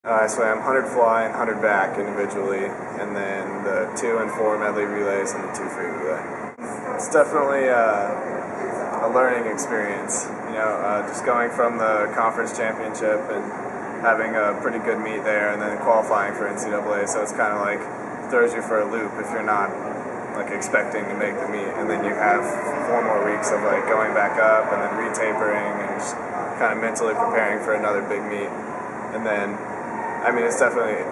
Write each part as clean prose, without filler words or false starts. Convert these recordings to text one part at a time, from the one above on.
I swam 100 fly and 100 back individually, and then the 2 and 4 medley relays and the 2 free relay. It's definitely a learning experience, just going from the conference championship and having a pretty good meet there and then qualifying for NCAA, so it's kind of like throws you for a loop if you're not expecting to make the meet, and then you have 4 more weeks of going back up and then retapering and just kind of mentally preparing for another big meet. And then it's definitely,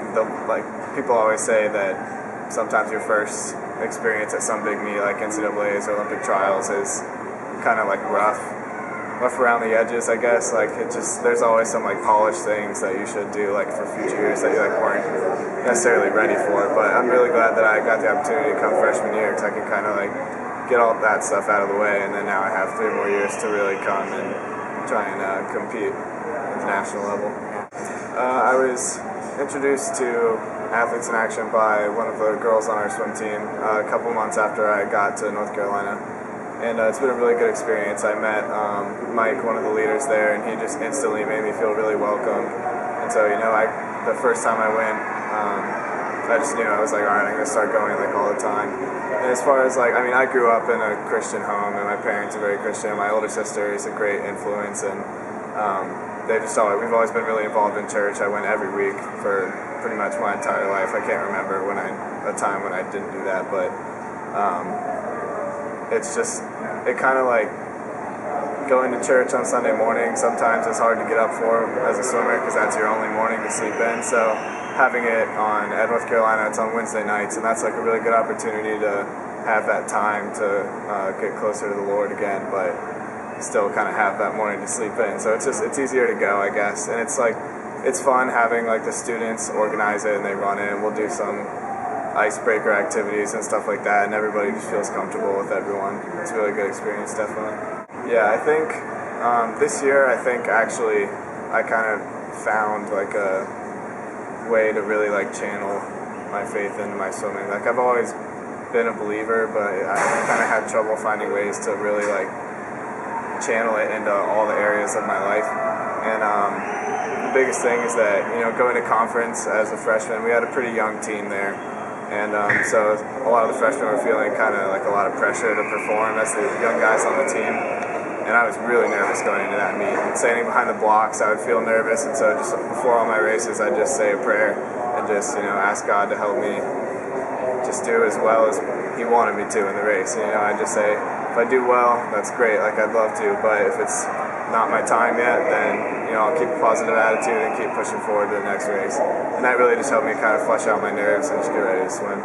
people always say that sometimes your first experience at some big meet like NCAAs or Olympic trials is kind of rough around the edges, I guess. There's always some polished things that you should do for future years that you weren't necessarily ready for. But I'm really glad that I got the opportunity to come freshman year, because I can kind of get all that stuff out of the way, and then now I have 3 more years to really come and try and compete at the national level. I was introduced to Athletes in Action by one of the girls on our swim team a couple months after I got to North Carolina, and it's been a really good experience. I met Mike, one of the leaders there, and he just instantly made me feel really welcome. And so, the first time I went, I just knew, I was like, all right, I'm going to start going all the time. And as far as I grew up in a Christian home, and my parents are very Christian. My older sister is a great influence, and we've always been really involved in church. I went every week for pretty much my entire life. I can't remember a time when I didn't do that, but it kind of going to church on Sunday morning. Sometimes it's hard to get up for as a swimmer because that's your only morning to sleep in. So having it at North Carolina, it's on Wednesday nights, and that's a really good opportunity to have that time to get closer to the Lord again, but still kind of have that morning to sleep in. So it's easier to go, I guess. And it's fun having the students organize it and they run it, and we'll do some icebreaker activities and stuff like that, and everybody just feels comfortable with everyone. It's a really good experience, definitely. Yeah, I think this year, actually I kind of found a way to really channel my faith into my swimming. I've always been a believer, but I kind of had trouble finding ways to really channel it into all the areas of my life. And the biggest thing is that going to conference as a freshman, we had a pretty young team there, and so a lot of the freshmen were feeling kind of a lot of pressure to perform as the young guys on the team. And I was really nervous going into that meet. And standing behind the blocks, I would feel nervous, and so just before all my races, I'd just say a prayer and just ask God to help me just do as well as He wanted me to in the race. I'd just say, if I do well, that's great, I'd love to, but if it's not my time yet, then I'll keep a positive attitude and keep pushing forward to the next race. And that really just helped me kind of flush out my nerves and just get ready to swim.